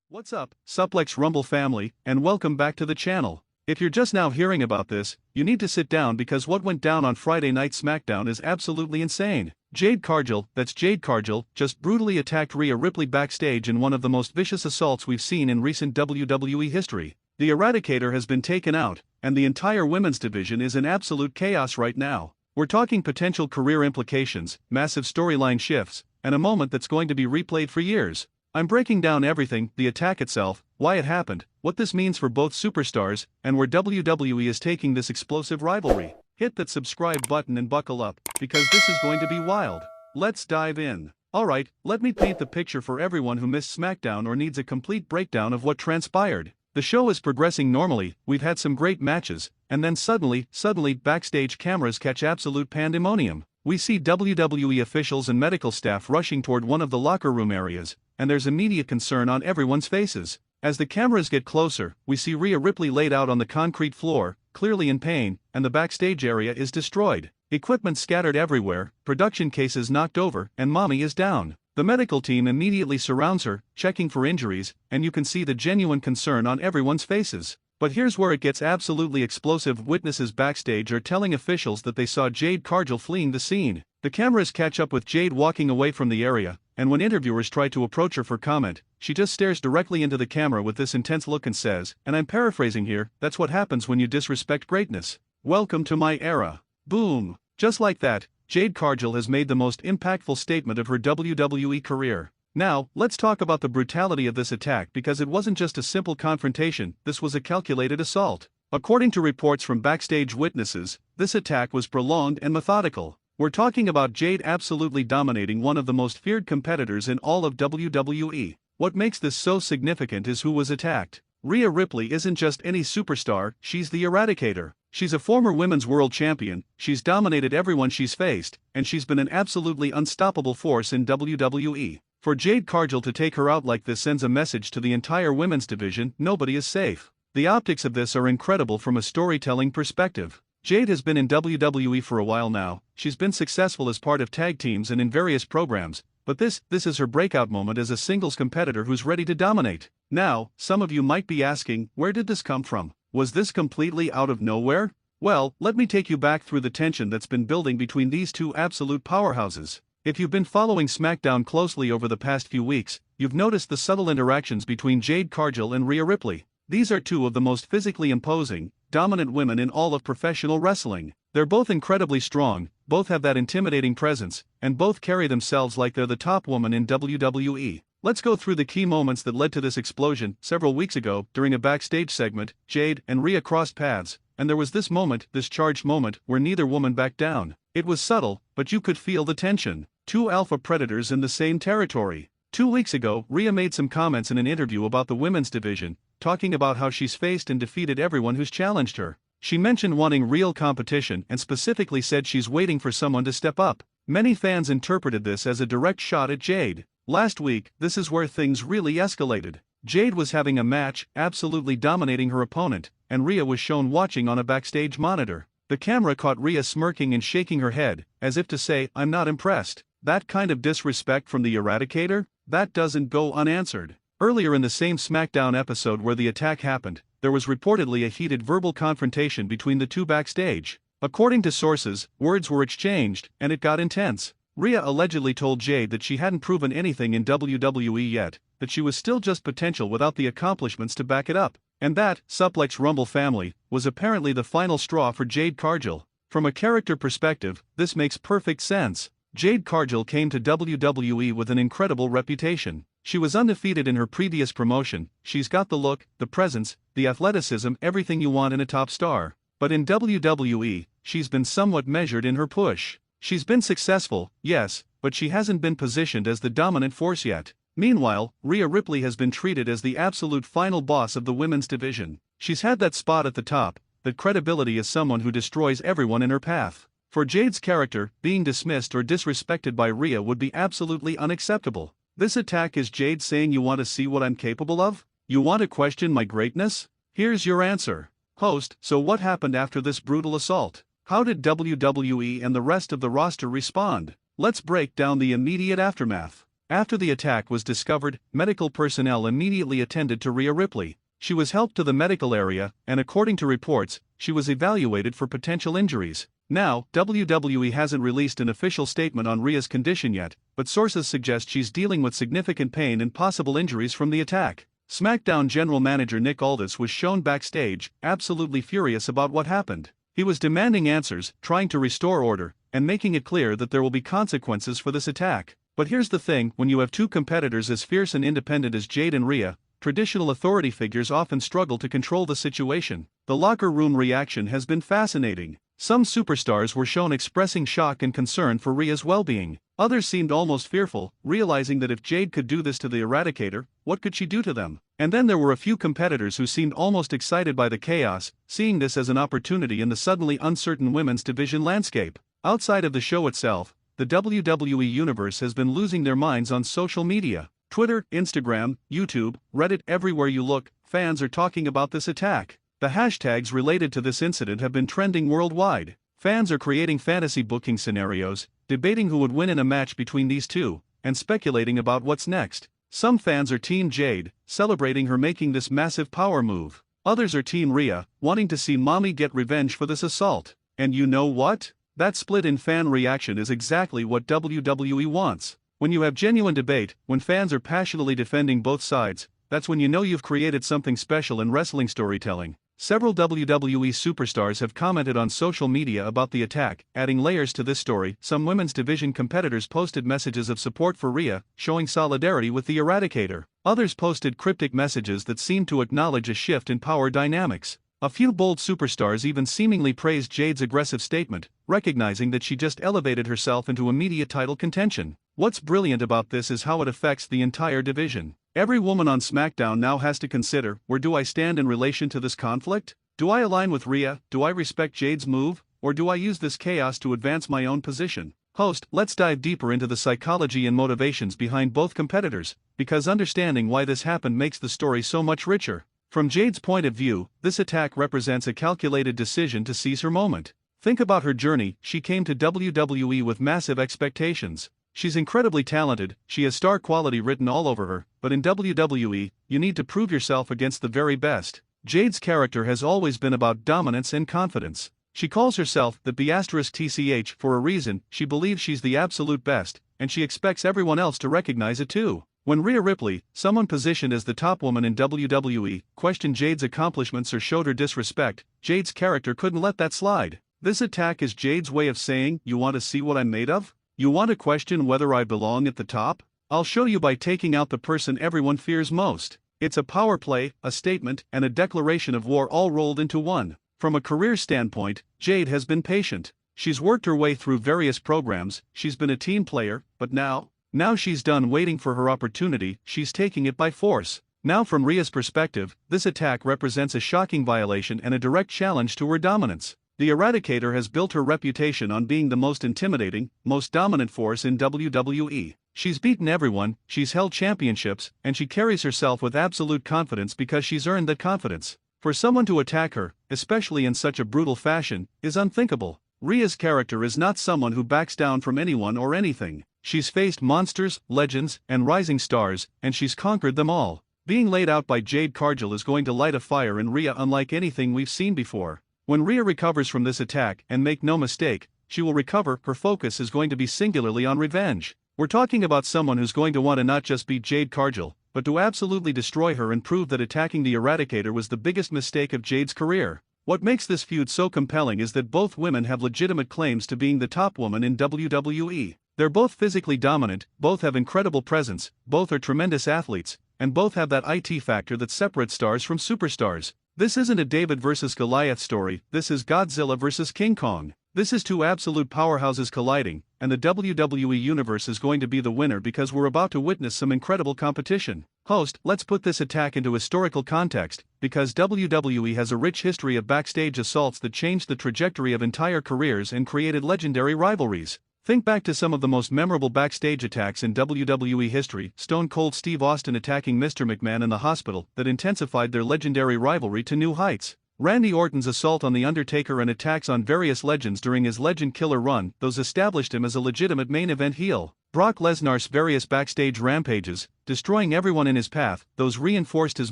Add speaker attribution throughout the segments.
Speaker 1: What's up, Suplex Rumble family, and welcome back to the channel. If you're just now hearing about this, you need to sit down because what went down on Friday Night Smackdown is absolutely insane. Jade Cargill, that's Jade Cargill, just brutally attacked Rhea Ripley backstage in one of the most vicious assaults we've seen in recent WWE history. The Eradicator has been taken out, and the entire women's division is in absolute chaos right now. We're talking potential career implications, massive storyline shifts, and a moment that's going to be replayed for years. I'm breaking down everything, the attack itself, why it happened, what this means for both superstars, and where WWE is taking this explosive rivalry. Hit that subscribe button and buckle up, because this is going to be wild. Let's dive in. Alright, let me paint the picture for everyone who missed SmackDown or needs a complete breakdown of what transpired. The show is progressing normally, we've had some great matches, and then suddenly, backstage cameras catch absolute pandemonium. We see WWE officials and medical staff rushing toward one of the locker room areas, and there's immediate concern on everyone's faces. As the cameras get closer, we see Rhea Ripley laid out on the concrete floor, clearly in pain, and the backstage area is destroyed. Equipment scattered everywhere, production cases knocked over, and mommy is down. The medical team immediately surrounds her, checking for injuries, and you can see the genuine concern on everyone's faces. But here's where it gets absolutely explosive. Witnesses backstage are telling officials that they saw Jade Cargill fleeing the scene. The cameras catch up with Jade walking away from the area, and when interviewers try to approach her for comment, she just stares directly into the camera with this intense look and says, and I'm paraphrasing here, "That's what happens when you disrespect greatness. Welcome to my era." Boom. Just like that, Jade Cargill has made the most impactful statement of her WWE career. Now, let's talk about the brutality of this attack because it wasn't just a simple confrontation, this was a calculated assault. According to reports from backstage witnesses, this attack was prolonged and methodical. We're talking about Jade absolutely dominating one of the most feared competitors in all of WWE. What makes this so significant is who was attacked. Rhea Ripley isn't just any superstar, she's the Eradicator. She's a former women's world champion, she's dominated everyone she's faced, and she's been an absolutely unstoppable force in WWE. For Jade Cargill to take her out like this sends a message to the entire women's division: nobody is safe. The optics of this are incredible from a storytelling perspective. Jade has been in WWE for a while now, she's been successful as part of tag teams and in various programs, but this is her breakout moment as a singles competitor who's ready to dominate. Now, some of you might be asking, where did this come from? Was this completely out of nowhere? Well, let me take you back through the tension that's been building between these two absolute powerhouses. If you've been following SmackDown closely over the past few weeks, you've noticed the subtle interactions between Jade Cargill and Rhea Ripley. These are two of the most physically imposing, dominant women in all of professional wrestling. They're both incredibly strong, both have that intimidating presence, and both carry themselves like they're the top woman in WWE. Let's go through the key moments that led to this explosion. Several weeks ago, during a backstage segment, Jade and Rhea crossed paths, and there was this moment, this charged moment, where neither woman backed down. It was subtle, but you could feel the tension. Two alpha predators in the same territory. 2 weeks ago, Rhea made some comments in an interview about the women's division, talking about how she's faced and defeated everyone who's challenged her. She mentioned wanting real competition and specifically said she's waiting for someone to step up. Many fans interpreted this as a direct shot at Jade. Last week, this is where things really escalated. Jade was having a match, absolutely dominating her opponent, and Rhea was shown watching on a backstage monitor. The camera caught Rhea smirking and shaking her head, as if to say, "I'm not impressed." That kind of disrespect from the Eradicator? That doesn't go unanswered. Earlier in the same SmackDown episode where the attack happened, there was reportedly a heated verbal confrontation between the two backstage. According to sources, words were exchanged, and it got intense. Rhea allegedly told Jade that she hadn't proven anything in WWE yet, that she was still just potential without the accomplishments to back it up. And that, Suplex Rumble family, was apparently the final straw for Jade Cargill. From a character perspective, this makes perfect sense. Jade Cargill came to WWE with an incredible reputation. She was undefeated in her previous promotion, she's got the look, the presence, the athleticism, everything you want in a top star. But in WWE, she's been somewhat measured in her push. She's been successful, yes, but she hasn't been positioned as the dominant force yet. Meanwhile, Rhea Ripley has been treated as the absolute final boss of the women's division. She's had that spot at the top, that credibility as someone who destroys everyone in her path. For Jade's character, being dismissed or disrespected by Rhea would be absolutely unacceptable. This attack is Jade saying, "You want to see what I'm capable of? You want to question my greatness? Here's your answer." Host: so what happened after this brutal assault? How did WWE and the rest of the roster respond? Let's break down the immediate aftermath. After the attack was discovered, medical personnel immediately attended to Rhea Ripley. She was helped to the medical area, and according to reports, she was evaluated for potential injuries. Now, WWE hasn't released an official statement on Rhea's condition yet, but sources suggest she's dealing with significant pain and possible injuries from the attack. SmackDown general manager Nick Aldis was shown backstage, absolutely furious about what happened. He was demanding answers, trying to restore order, and making it clear that there will be consequences for this attack. But here's the thing, when you have two competitors as fierce and independent as Jade and Rhea, traditional authority figures often struggle to control the situation. The locker room reaction has been fascinating. Some superstars were shown expressing shock and concern for Rhea's well-being. Others seemed almost fearful, realizing that if Jade could do this to the Eradicator, what could she do to them? And then there were a few competitors who seemed almost excited by the chaos, seeing this as an opportunity in the suddenly uncertain women's division landscape. Outside of the show itself, the WWE Universe has been losing their minds on social media. Twitter, Instagram, YouTube, Reddit, everywhere you look, fans are talking about this attack. The hashtags related to this incident have been trending worldwide. Fans are creating fantasy booking scenarios, debating who would win in a match between these two, and speculating about what's next. Some fans are Team Jade, celebrating her making this massive power move. Others are Team Rhea, wanting to see Mommy get revenge for this assault. And you know what? That split in fan reaction is exactly what WWE wants. When you have genuine debate, when fans are passionately defending both sides, that's when you know you've created something special in wrestling storytelling. Several WWE superstars have commented on social media about the attack, adding layers to this story. Some women's division competitors posted messages of support for Rhea, showing solidarity with the Eradicator. Others posted cryptic messages that seemed to acknowledge a shift in power dynamics. A few bold superstars even seemingly praised Jade's aggressive statement, recognizing that she just elevated herself into immediate title contention. What's brilliant about this is how it affects the entire division. Every woman on SmackDown now has to consider, where do I stand in relation to this conflict? Do I align with Rhea? Do I respect Jade's move? Or do I use this chaos to advance my own position? Host, let's dive deeper into the psychology and motivations behind both competitors, because understanding why this happened makes the story so much richer. From Jade's point of view, this attack represents a calculated decision to seize her moment. Think about her journey. She came to WWE with massive expectations. She's incredibly talented, she has star quality written all over her, but in WWE, you need to prove yourself against the very best. Jade's character has always been about dominance and confidence. She calls herself the B*TCH for a reason. She believes she's the absolute best, and she expects everyone else to recognize it too. When Rhea Ripley, someone positioned as the top woman in WWE, questioned Jade's accomplishments or showed her disrespect, Jade's character couldn't let that slide. This attack is Jade's way of saying, you want to see what I'm made of? You want to question whether I belong at the top? I'll show you by taking out the person everyone fears most. It's a power play, a statement, and a declaration of war all rolled into one. From a career standpoint, Jade has been patient. She's worked her way through various programs, she's been a team player, but now she's done waiting for her opportunity, she's taking it by force. Now from Rhea's perspective, this attack represents a shocking violation and a direct challenge to her dominance. The Eradicator has built her reputation on being the most intimidating, most dominant force in WWE. She's beaten everyone, she's held championships, and she carries herself with absolute confidence because she's earned that confidence. For someone to attack her, especially in such a brutal fashion, is unthinkable. Rhea's character is not someone who backs down from anyone or anything. She's faced monsters, legends, and rising stars, and she's conquered them all. Being laid out by Jade Cargill is going to light a fire in Rhea unlike anything we've seen before. When Rhea recovers from this attack, and make no mistake, she will recover, her focus is going to be singularly on revenge. We're talking about someone who's going to want to not just beat Jade Cargill, but to absolutely destroy her and prove that attacking the Eradicator was the biggest mistake of Jade's career. What makes this feud so compelling is that both women have legitimate claims to being the top woman in WWE. They're both physically dominant, both have incredible presence, both are tremendous athletes, and both have that IT factor that separates stars from superstars. This isn't a David vs. Goliath story, this is Godzilla vs. King Kong. This is two absolute powerhouses colliding, and the WWE Universe is going to be the winner because we're about to witness some incredible competition. Host, let's put this attack into historical context, because WWE has a rich history of backstage assaults that changed the trajectory of entire careers and created legendary rivalries. Think back to some of the most memorable backstage attacks in WWE history, Stone Cold Steve Austin attacking Mr. McMahon in the hospital, that intensified their legendary rivalry to new heights. Randy Orton's assault on The Undertaker and attacks on various legends during his Legend Killer run, those established him as a legitimate main event heel. Brock Lesnar's various backstage rampages, destroying everyone in his path, those reinforced his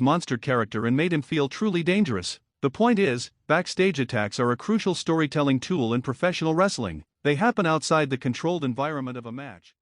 Speaker 1: monster character and made him feel truly dangerous. The point is, backstage attacks are a crucial storytelling tool in professional wrestling. They happen outside the controlled environment of a match.